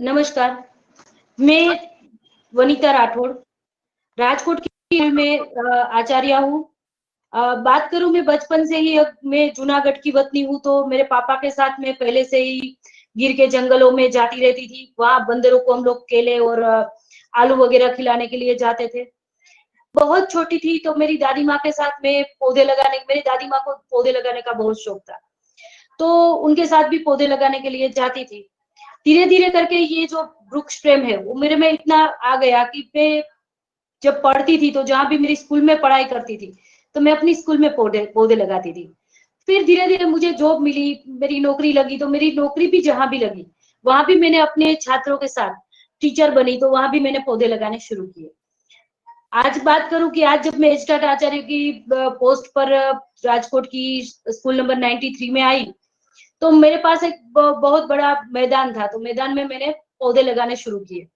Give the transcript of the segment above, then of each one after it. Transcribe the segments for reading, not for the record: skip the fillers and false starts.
नमस्कार, मैं वनीता राठौड़ राजकोट की स्कूल में आचार्य हूँ। बात करूँ मैं बचपन से ही मैं जूनागढ़ की वतनी हूँ, तो मेरे पापा के साथ मैं पहले से ही गिर के जंगलों में जाती रहती थी। वहाँ बंदरों को हम लोग केले और आलू वगैरह खिलाने के लिए जाते थे। बहुत छोटी थी तो मेरी दादी माँ के साथ मैं मेरी दादी माँ को पौधे लगाने का बहुत शौक था, तो उनके साथ भी पौधे लगाने के लिए जाती थी। धीरे धीरे करके ये जो वृक्ष प्रेम है वो मेरे में इतना आ गया कि मैं जब पढ़ती थी तो जहां भी मेरी स्कूल में पढ़ाई करती थी तो मैं अपनी स्कूल में पौधे पौधे लगाती थी। फिर धीरे धीरे मुझे जॉब मिली, मेरी नौकरी लगी, तो मेरी नौकरी भी जहां भी लगी वहां भी मैंने अपने छात्रों के साथ टीचर बनी, तो वहां भी मैंने पौधे लगाने शुरू किए। आज बात करूं कि आज जब मैं एचटेट आचार्य की पोस्ट पर राजकोट की स्कूल नंबर 93 में आई, तो मेरे पास एक बहुत बड़ा मैदान था, तो मैदान में मैंने पौधे लगाने शुरू किए।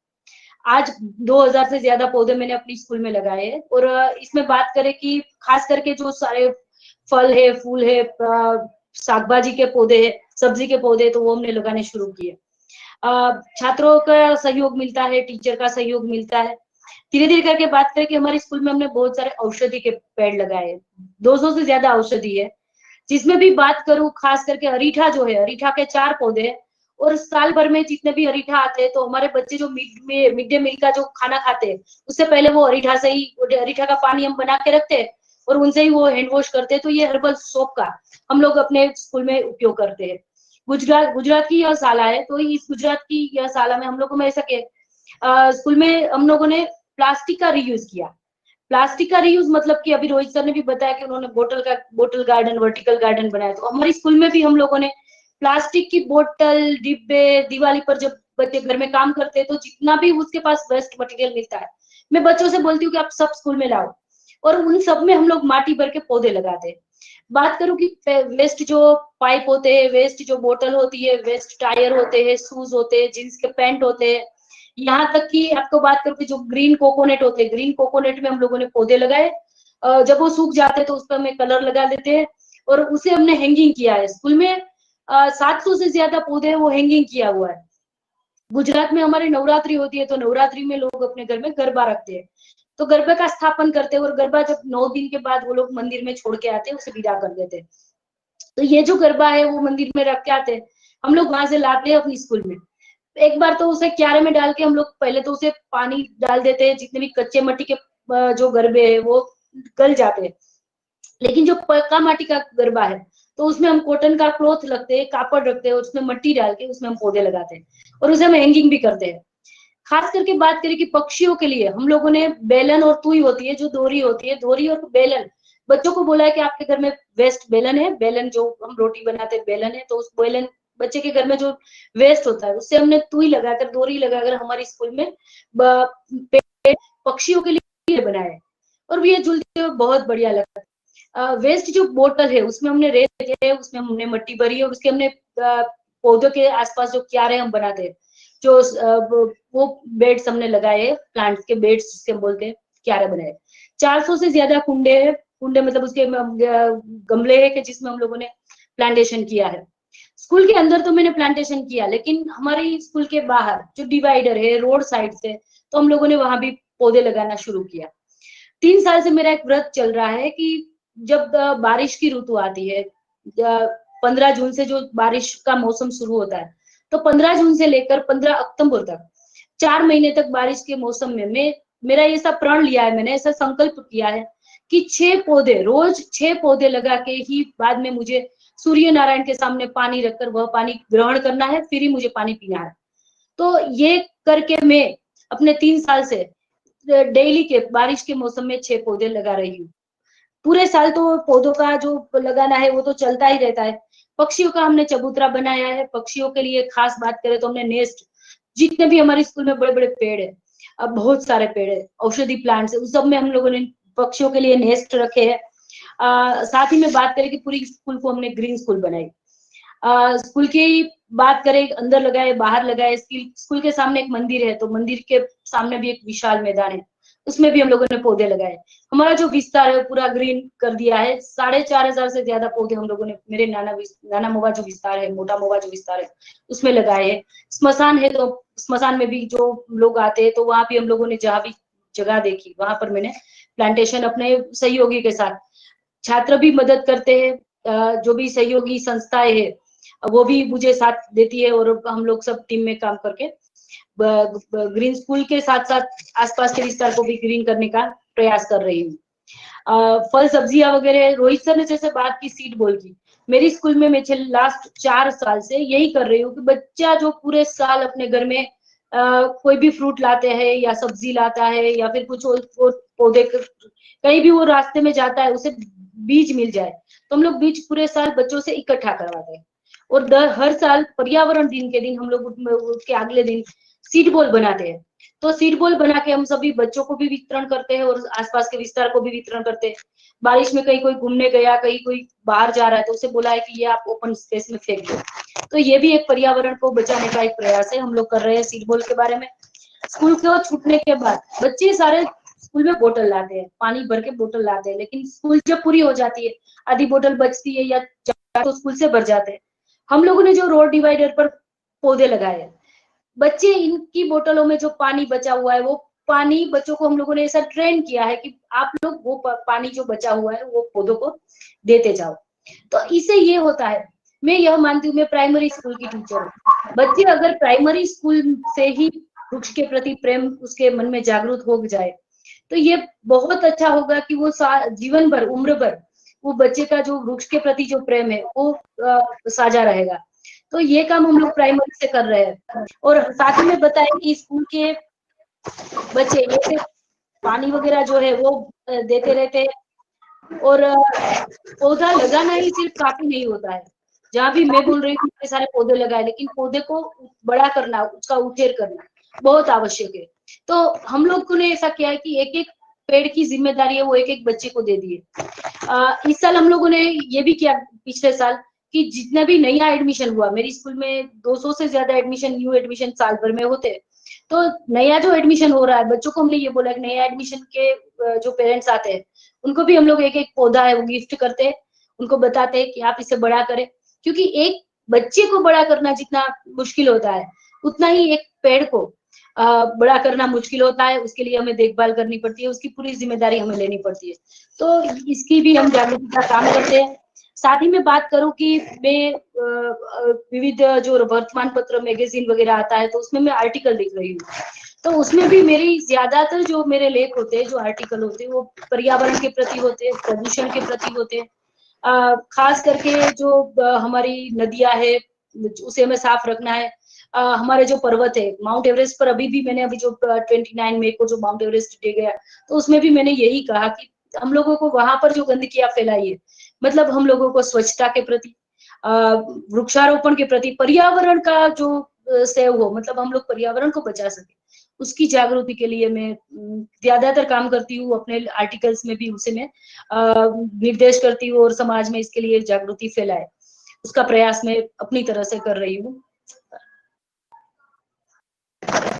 आज 2000 से ज्यादा पौधे मैंने अपनी स्कूल में लगाए हैं। और इसमें बात करें कि खास करके जो सारे फल है, फूल है, शाकभाजी के पौधे है, सब्जी के पौधे, तो वो हमने लगाने शुरू किए। छात्रों का सहयोग मिलता है, टीचर का सहयोग मिलता है। धीरे धीरे करके बात करें कि हमारी स्कूल में हमने बहुत सारे औषधि के पेड़ लगाए हैं। 200 से ज्यादा औषधि है, जिसमें भी बात करूं खास करके अरीठा जो है, अरीठा के 4 पौधे हैं। और साल भर में जितने भी अरीठा आते हैं तो हमारे बच्चे जो मिड डे मील का जो खाना खाते हैं उससे पहले वो अरीठा से ही, अरीठा का पानी हम बना के रखते हैं और उनसे ही वो हैंड वॉश करते हैं। तो ये हर्बल सोप का हम लोग अपने स्कूल में उपयोग करते हैं। गुजरात की यह शाला है, तो इस गुजरात की यह शाला में हम लोगों में ऐसा के स्कूल में हम लोगों ने प्लास्टिक का रीयूज किया। प्लास्टिक का रीयूज मतलब कि अभी रोहित सर ने भी बताया कि उन्होंने बोतल गार्डन, वर्टिकल गार्डन बनाया, तो हमारी स्कूल में भी हम लोगों ने प्लास्टिक की बोतल, डिब्बे, दिवाली पर जब बच्चे घर में काम करते हैं तो जितना भी उसके पास वेस्ट मटेरियल मिलता है, मैं बच्चों से बोलती हूँ कि आप सब स्कूल में लाओ, और उन सब में हम लोग माटी भर के पौधे लगाते हैं। बात करूं कि वेस्ट जो पाइप होते हैं, वेस्ट जो बोतल होती है, वेस्ट टायर होते हैं, शूज होते हैं, जींस के पैंट होते हैं, यहाँ तक कि आपको बात करूं कि जो ग्रीन कोकोनट होते हैं, ग्रीन कोकोनट में हम लोगों ने पौधे लगाए। जब वो सूख जाते हैं तो उस पर हमें कलर लगा देते हैं और उसे हमने हैंगिंग किया है। स्कूल में 700 से ज्यादा पौधे वो हैंगिंग किया हुआ है। गुजरात में हमारे नवरात्रि होती है, तो नवरात्रि में लोग अपने घर में गरबा रखते हैं, तो गरबे का स्थापन करते हैं और गरबा जब 9 दिन के बाद वो लोग मंदिर में छोड़ के आते हैं, उसे विदा कर देते हैं। तो ये जो गरबा है वो मंदिर में रख के आते हैं, हम लोग वहां से लाते हैं अपनी स्कूल में। एक बार तो उसे क्यारे में डाल के हम लोग पहले तो उसे पानी डाल देते हैं, जितने भी कच्चे मिट्टी के जो गरबे है वो गल जाते हैं। लेकिन जो पक्का माटी का गरबा है तो उसमें हम कॉटन का क्लॉथ रखते हैं, कापड़ रखते हैं, और उसमें मिट्टी डाल के उसमें हम पौधे लगाते हैं और उसे हम हैंगिंग भी करते हैं। खास करके बात करें कि पक्षियों के लिए हम लोगों ने बेलन और तुई होती है, जो दोरी होती है, दोरी और बेलन, बच्चों को बोला है कि आपके घर में वेस्ट बेलन है, बेलन जो हम रोटी बनाते हैं बेलन है, तो उस बेलन बच्चे के घर में जो वेस्ट होता है उससे हमने तुई लगाकर, दोरी लगाकर हमारी स्कूल में पक्षियों के लिए बनाया है, और ये झूलते हुए बहुत बढ़िया लगता है। वेस्ट जो बोतल है उसमें हमने रेत देते हैं, उसमें हमने मिट्टी भरी है, और उसके हमने पौधों के आसपास जो क्यारे हम बनाते हैं, जो वो बेड्स हमने लगाए हैं, प्लांट्स के बेड्स जिसके हम बोलते हैं, क्यारे बनाए। 400 से ज्यादा कुंडे हैं, कुंडे मतलब उसके गमले है कि जिसमें हम लोगों ने प्लांटेशन किया है। स्कूल के अंदर तो मैंने प्लांटेशन किया, लेकिन हमारी स्कूल के बाहर जो डिवाइडर है रोड साइड से, तो हम लोगों ने वहां भी पौधे लगाना शुरू किया। 3 साल से मेरा एक व्रत चल रहा है कि जब बारिश की ऋतु आती है, 15 जून से जो बारिश का मौसम शुरू होता है, तो 15 जून से लेकर 15 अक्टूबर तक 4 महीने तक बारिश के मौसम में मैं, मेरा ये सब प्रण लिया है, मैंने ऐसा संकल्प किया है कि 6 पौधे, रोज 6 पौधे लगा के ही बाद में मुझे सूर्य नारायण के सामने पानी रखकर वह पानी ग्रहण करना है, फिर ही मुझे पानी पीना है। तो ये करके मैं अपने 3 साल से डेली के बारिश के मौसम में 6 पौधे लगा रही हूँ। पूरे साल तो पौधों का जो लगाना है वो तो चलता ही रहता है। पक्षियों का हमने चबूतरा बनाया है, पक्षियों के लिए खास बात करें तो हमने नेस्ट, जितने भी हमारे स्कूल में बड़े बड़े पेड़ है, अब बहुत सारे पेड़ है, औषधि प्लांट्स है, उस सब में हम लोगों ने पक्षियों के लिए नेस्ट रखे हैं। साथ ही में बात करें कि पूरी स्कूल को हमने ग्रीन स्कूल बनाई। स्कूल की बात करें, अंदर लगाए बाहर लगाए, स्कूल के सामने एक मंदिर है, तो मंदिर के सामने भी एक विशाल मैदान है, उसमें भी हम लोगों ने पौधे लगाए। हमारा जो विस्तार है पूरा ग्रीन कर दिया है। 4,500 से ज्यादा पौधे हम लोगों ने मेरे नाना मोवा जो विस्तार है, मोटा मोवा जो विस्तार है, उसमें लगाए हैं। स्मशान है तो स्मशान में भी जो लोग आते हैं तो वहां भी हम लोगों ने जहाँ भी जगह देखी वहां पर मैंने प्लांटेशन अपने सहयोगी के साथ, छात्र भी मदद करते हैं, जो भी सहयोगी संस्थाएं है वो भी मुझे साथ देती है और हम लोग सब टीम में काम करके ग्रीन स्कूल के साथ साथ आसपास के विस्तार को भी ग्रीन करने का प्रयास कर रही हूँ। फल सब्जियां वगैरह, रोहित सर ने जैसे बात की सीड बॉल की, मेरी स्कूल में मैं लास्ट 4 साल से यही कर रही हूँ कि बच्चा जो पूरे साल अपने घर में कोई भी फ्रूट लाते हैं या सब्जी लाता है या फिर कुछ और पौधे कहीं भी वो रास्ते में जाता है उसे बीज मिल जाए, तो हम लोग बीज पूरे साल बच्चों से इकट्ठा करवाते हैं। और हर साल पर्यावरण दिन के दिन हम लोग उसके अगले दिन सीड बॉल बनाते हैं। तो सीड बॉल बना के हम सभी बच्चों को भी वितरण करते हैं और आसपास के विस्तार को भी वितरण करते हैं। बारिश में कहीं कोई घूमने गया, कहीं कोई बाहर जा रहा है तो उसे बोला है कि ये आप ओपन स्पेस में फेंक दो। तो ये भी एक पर्यावरण को बचाने का एक प्रयास है, हम लोग कर रहे हैं सीड बॉल के बारे में। स्कूल को छूटने के बाद बच्चे सारे स्कूल में बोतल लाते हैं, पानी भर के बोतल लाते हैं, लेकिन स्कूल जब पूरी हो जाती है, आधी बोतल बचती है या तो स्कूल से भर जाते हैं। हम लोगों ने जो रोड डिवाइडर पर पौधे लगाए हैं, बच्चे इनकी बोतलों में जो पानी बचा हुआ है वो पानी बच्चों को हम लोगों ने ऐसा ट्रेन किया है कि आप लोग वो पानी जो बचा हुआ है वो पौधों को देते जाओ। तो इससे ये होता है, मैं यह मानती हूँ, मैं प्राइमरी स्कूल की टीचर हूँ, बच्चे अगर प्राइमरी स्कूल से ही वृक्ष के प्रति प्रेम उसके मन में जागरूक हो जाए तो ये बहुत अच्छा होगा कि वो जीवन भर, उम्र भर वो बच्चे का जो वृक्ष के प्रति जो प्रेम है वो साझा रहेगा। तो ये काम हम लोग प्राइमरी से कर रहे हैं। और साथ ही में बताएं कि स्कूल के बच्चे ये पानी वगैरह जो है वो देते रहते हैं। और पौधा लगाना ही सिर्फ काफी नहीं होता है, जहाँ भी मैं बोल रही हूँ इतने सारे पौधे लगाए, लेकिन पौधे को बड़ा करना, उसका उछेर करना बहुत आवश्यक है। तो हम लोग ने ऐसा किया है कि एक एक पेड़ की जिम्मेदारी है वो एक एक बच्चे को दे दी है। इस साल हम लोगों ने ये भी किया, पिछले साल, कि जितना भी नया एडमिशन हुआ, मेरी स्कूल में 200 से ज्यादा एडमिशन, न्यू एडमिशन साल भर में होते हैं। तो नया जो एडमिशन हो रहा है बच्चों को हमने ये बोला कि नया एडमिशन के जो पेरेंट्स आते हैं उनको भी हम लोग एक एक पौधा है वो गिफ्ट करते हैं, उनको बताते हैं कि आप इसे बड़ा करें, क्योंकि एक बच्चे को बड़ा करना जितना मुश्किल होता है उतना ही एक पेड़ को बड़ा करना मुश्किल होता है। उसके लिए हमें देखभाल करनी पड़ती है, उसकी पूरी जिम्मेदारी हमें लेनी पड़ती है। तो इसकी भी हम जागरूकता का काम करते हैं। साथ ही में बात करूं कि मैं विविध जो वर्तमान पत्र, मैगजीन वगैरह आता है तो उसमें मैं आर्टिकल लिख रही हूँ। तो उसमें भी मेरी ज्यादातर जो मेरे लेख होते हैं, जो आर्टिकल होते हैं, वो पर्यावरण के प्रति होते हैं, प्रदूषण के प्रति होते हैं। खास करके जो हमारी नदियां है उसे हमें साफ रखना है। हमारे जो पर्वत है, माउंट एवरेस्ट पर अभी भी मैंने अभी जो 29 मई को जो माउंट एवरेस्ट डे गया तो उसमें भी मैंने यही कहा कि हम लोगों को वहां पर जो गंदगियां फैलाई है, मतलब हम लोगों को स्वच्छता के प्रति, वृक्षारोपण के प्रति, पर्यावरण का जो सेव हो, मतलब हम लोग पर्यावरण को बचा सके, उसकी जागृति के लिए मैं ज्यादातर काम करती हूँ। अपने आर्टिकल्स में भी उसे मैं निर्देश करती हूँ और समाज में इसके लिए जागृति फैलाए उसका प्रयास मैं अपनी तरह से कर रही हूँ।